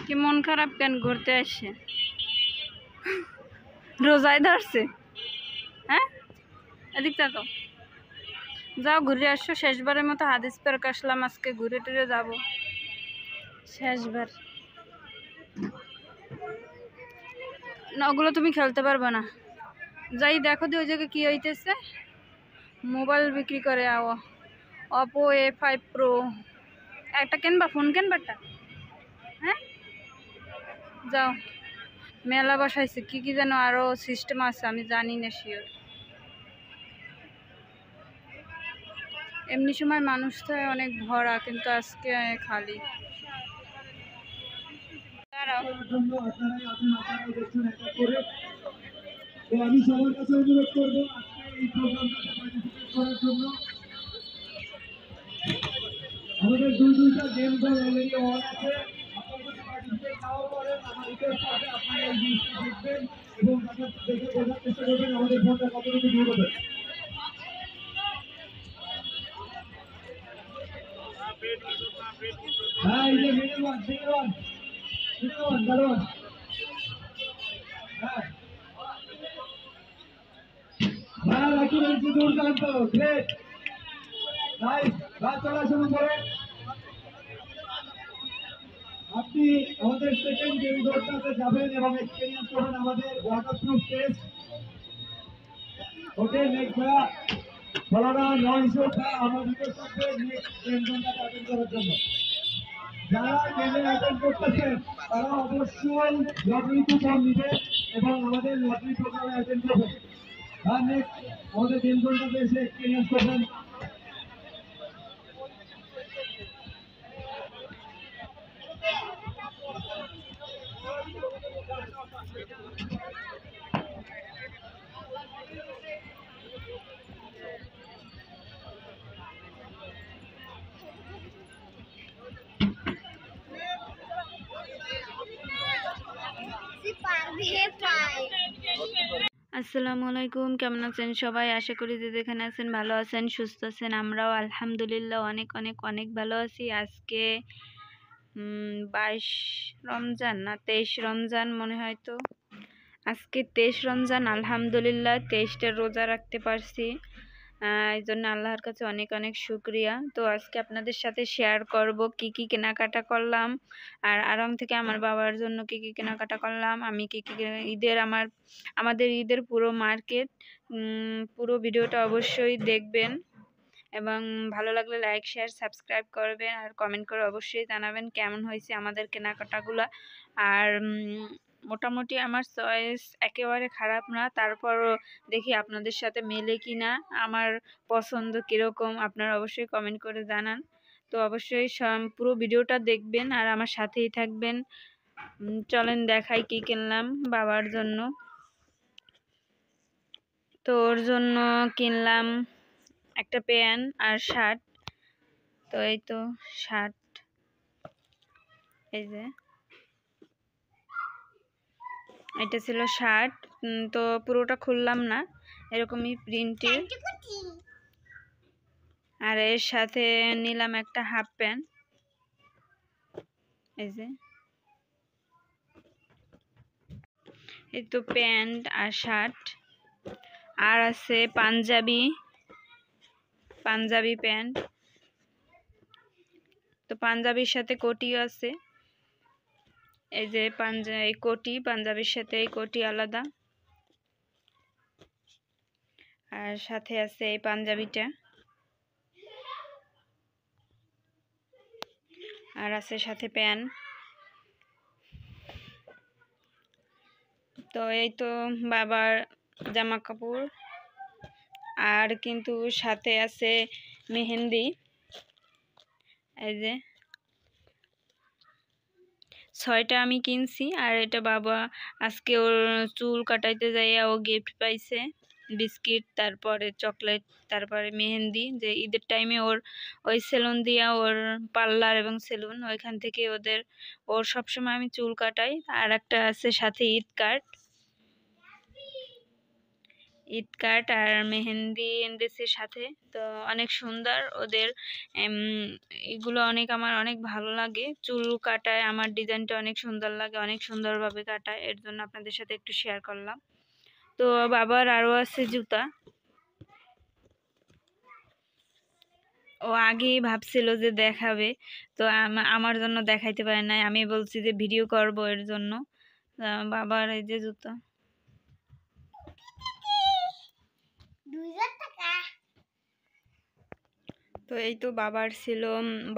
কি মন খারাপ কেন? ঘুরতে আসছে, রোজায় ধরছে। হ্যাঁ, এদিক তো যাও ঘুরে আসো। শেষবারের মতো হাদিস পার্ক আসলাম, আজকে ঘুরে টুরে যাবো শেষবার। না, ওগুলো তুমি খেলতে পারবে না। যাই দেখো দি ওই জায়গায় কি হইতেছে। মোবাইল বিক্রি করে অপো A5 Pro একটা কিনবা, ফোন কিনবা একটা। হ্যাঁ, যাও। মেলা বসাইছে, কি কি যেন আরো সিস্টেম আছে, আমি জানি না শিওর। এমনি সময় মানুষ তো অনেক ভরা, কিন্তু আজকে খালি। আমি সবার কাছে অনুরোধ করবো আজকে এই প্রোগ্রামটাতে পার্টিসিপেট করার জন্য। আমাদের দুইটা গেম জোন অলরেডি অন আছে। আপনারা যদি পার্টিসিপেট নাও করেন, আমার রিকোয়েস্ট আছে আপনারা এই জিনিসটা দেখবেন এবং দেখে বোঝার চেষ্টা করবেন আমাদের ফোনটা কতটুকু দূর হবে। হ্যাঁ, এই যে মিডল ওয়ান দারোয়ান। হ্যাঁ হ্যাঁ, রাখি রয়েছে দুর্দান্ত, গ্রেট, নাইস। চলা শুরু করেন। আপনি আমাদের সেকেন্ড গেম জোনটাতে যাবেন এবং এক্সপেরিয়েন্স করবেন আমাদের ওয়াটারপ্রুফ টেস্ট। ওকে, নেক্সট ভাইয়া ফলানা 900টা আমার রিকোয়েস্ট করতে নেক্সট গেম জোনটাতে অ্যাটেন্ড করার জন্য। যারা গেমে অ্যাটেন্ড করতেছেন তারা অবশ্যই লটারি কুপন নেবেন এবং আমাদের লটারি প্রোগ্রামে অ্যাটেন্ড করবেন। আর নেক্সট আমাদের গেম জোনটাতে এসে এক্সপেরিয়েন্স করবেন। আসসালামু আলাইকুম, কেমন আছেন সবাই? আশা করি যে যেখানে আছেন ভালো আছেন, সুস্থ আছেন। আমরাও আলহামদুলিল্লাহ অনেক অনেক অনেক ভালো আছি। আজকে 22 রমজান না 23 রমজান মনে হয়। তো আজকে 23 রমজান, আলহামদুলিল্লাহ 23টা রোজা রাখতে পারছি। এই জন্য আল্লাহর কাছে অনেক অনেক শুকরিয়া। তো আজকে আপনাদের সাথে শেয়ার করব কি কি কেনাকাটা করলাম, আর আড়ং থেকে আমার বাবার জন্য কি কি কেনাকাটা করলাম, আমি কি কি ঈদের আমাদের ঈদের পুরো মার্কেট। পুরো ভিডিওটা অবশ্যই দেখবেন এবং ভালো লাগলে লাইক শেয়ার সাবস্ক্রাইব করবেন আর কমেন্ট করে অবশ্যই জানাবেন কেমন হয়েছে আমাদের কেনাকাটাগুলো। আর মোটামুটি আমার চয়েস একেবারে খারাপ না, তারপরও দেখি আপনাদের সাথে মেলে কি না, আমার পছন্দ কীরকম আপনারা অবশ্যই কমেন্ট করে জানান। তো অবশ্যই পুরো ভিডিওটা দেখবেন আর আমার সাথেই থাকবেন। চলেন দেখাই কি কিনলাম বাবার জন্য। তো ওর জন্য কিনলাম একটা প্যান্ট আর শার্ট। তো এই তো শার্ট, এই যে এটা ছিল শার্ট। তো পুরোটা খুললাম না, এরকমই প্রিন্টের। আর এর সাথে নিলাম একটা হাফ প্যান্ট, এই যে এই তো প্যান্ট আর শার্ট। আর আছে পাঞ্জাবি প্যান্ট। তো পাঞ্জাবির সাথে কোটিও আছে, এই যে এই কোটি, পাঞ্জাবির সাথে এই কোটি আলাদা। আর সাথে আছে এই পাঞ্জাবিটা, আর আছে সাথে প্যান্ট। তো এই তো বাবার জামা কাপড়। আর কিন্তু সাথে আছে মেহেন্দি, এই যে 6টা আমি কিনছি। আর এটা বাবা আজকে ওর চুল কাটাইতে যাইয়া ও গিফট পাইছে, বিস্কিট, তারপরে চকলেট, তারপরে মেহেন্দি। যে ঈদের টাইমে ওই সেলুন দিয়া, ওর পার্লার এবং সেলুন, ওইখান থেকে ওর সবসময় আমি চুল কাটাই। আর একটা আছে সাথে ঈদ কার্ড, ঈদ কার্ড আর মেহেন্দি এনেছে সাথে। তো অনেক সুন্দর ওদের এগুলো আমার অনেক ভালো লাগে। চুল কাটায় আমার ডিজাইনটা অনেক সুন্দর লাগে, অনেক সুন্দরভাবে কাটায়, এর জন্য আপনাদের সাথে একটু শেয়ার করলাম। তো বাবার আরও আছে জুতা। ও আগেই ভাবছিল যে দেখাবে, তো আমার জন্য দেখাইতে পারে নাই। আমি বলছি যে ভিডিও করব, এর জন্য। বাবার এই যে জুতা। তো এই তো বাবার ছিল,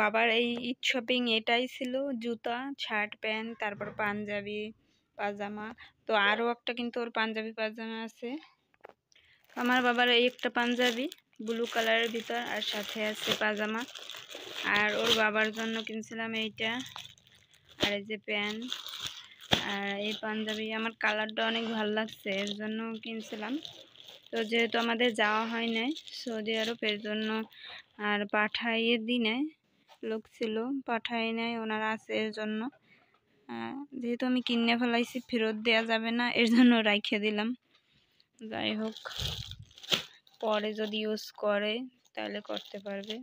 বাবার এই ঈদ শপিং এটাই ছিল, জুতা, শার্ট, প্যান্ট, তারপর পাঞ্জাবি, পাজামা। তো আরও একটা কিন্তু ওর পাঞ্জাবি পাজামা আছে। আমার বাবার এই একটা পাঞ্জাবি ব্লু কালারের ভিতর, আর সাথে আছে পাজামা। আর ওর বাবার জন্য কিনছিলাম এইটা, আর এই যে প্যান্ট আর এই পাঞ্জাবি। আমার কালারটা অনেক ভালো লাগছে, এর জন্য কিনছিলাম। তো যেহেতু আমাদের যাওয়া হয় নাই সৌদি আরব, এর জন্য আর পাঠাইয়ে দিই নাই, লোক ছিল পাঠাই নাই, ওনারা আছে এর জন্য। যেহেতু আমি কিনে ফেলাইছি, ফেরত দেওয়া যাবে না, এর জন্য রাইখে দিলাম। যাই হোক, পরে যদি ইউজ করে তাহলে করতে পারবে।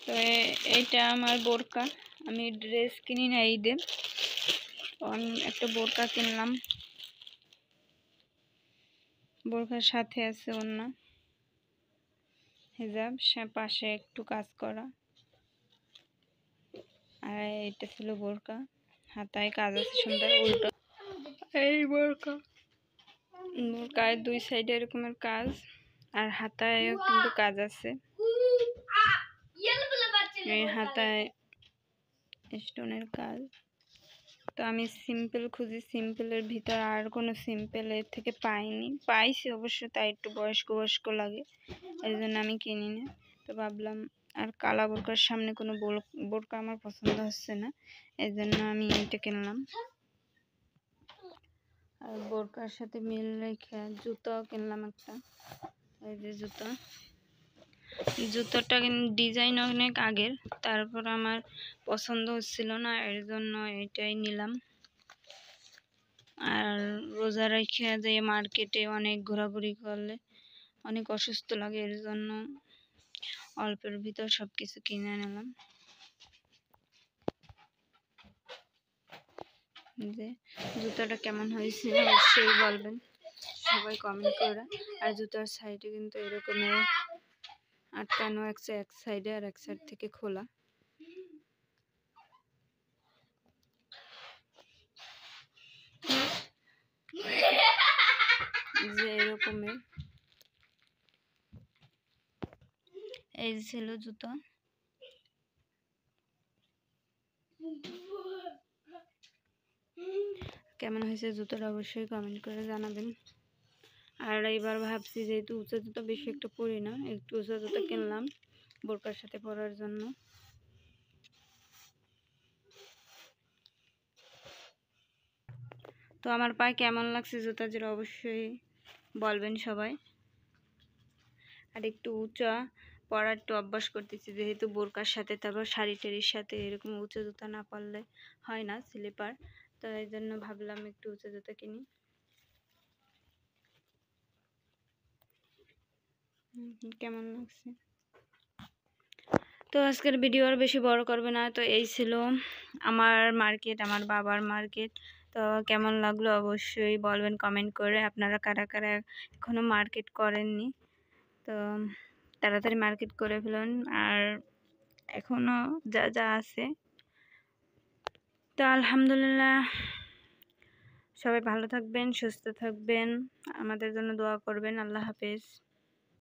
তো এইটা আমার বোরকা। আমি ড্রেস কিনি না ঈদে, আমি একটা বোরকা কিনলাম। বোরকার সাথে আছে ওড়না, হিজাব, পাশে একটু কাজ করা। আর এটা ছিল বোরকা, হাতায় কাজ আছে সুন্দর উল্টো। এই বোরকায় দুই সাইডে এরকমের কাজ, আর হাতায়ও কিন্তু কাজ আছে। এই হাতায় স্টোনের কাজ। তো আমি সিম্পল খুঁজি, সিম্পলের ভিতর আর কোনো সিম্পল এর থেকে পাইনি, পাইছি অবশ্য, তাই একটু বয়স্ক বয়স্ক লাগে, এই জন্য আমি কিনি না। তো ভাবলাম, আর কালা বোরকার সামনে কোনো বোরকা আমার পছন্দ হচ্ছে না, এই জন্য আমি এটা কিনলাম। আর বোরকার সাথে মিল রেখে জুতাও কিনলাম একটা, এই যে জুতা। জুতোটা ডিজাইন অনেক আগের, তারপর আমার পছন্দ হচ্ছিল না, এর জন্য এটাই নিলাম। আর রোজা রেখে যে মার্কেটে অনেক ঘোরাঘুরি করলে অনেক অসুস্থ লাগে, এর জন্য অল্পের ভিতর সবকিছু কিনে নিলাম। যে জুতাটা কেমন হয়েছে অবশ্যই বলবেন সবাই কমেন্ট করে। আর জুতার সাইডে কিন্তু এরকমের আটকানো, এক সাইডে আর এক সাইড থেকে খোলা। যে এরকমের, এই ছিল জুতো। কেমন হয়েছে জুতোটা অবশ্যই কমেন্ট করে জানাবেন। আর এবার ভাবছি যেহেতু উঁচা জুতো বেশি একটা পরি না, একটু উঁচা জুতো কিনলাম বোরকার সাথে পরার জন্য। তো আমার পায়ে কেমন লাগছে জুতা, যেটা অবশ্যই বলবেন সবাই। আর একটু উঁচা পরার একটু অভ্যাস করতেছি, যেহেতু বোরকার সাথে, তারপর শাড়ি টাড়ির সাথে এরকম উঁচা জুতা না পরলে হয় না, স্লিপার। তো এই জন্য ভাবলাম একটু উঁচা জুতা কিনি। কেমন লাগছে? তো আজকের ভিডিও আর বেশি বড় করবে না। তো এই ছিল আমার মার্কেট, আমার বাবার মার্কেট। তো কেমন লাগলো অবশ্যই বলবেন কমেন্ট করে। আপনারা কারা কারা এখনো মার্কেট করেননি, তো তাড়াতাড়ি মার্কেট করে ফেলুন। আর এখনো যা যা আছে। তো আলহামদুলিল্লাহ, সবাই ভালো থাকবেন, সুস্থ থাকবেন, আমাদের জন্য দোয়া করবেন। আল্লাহ হাফেজ।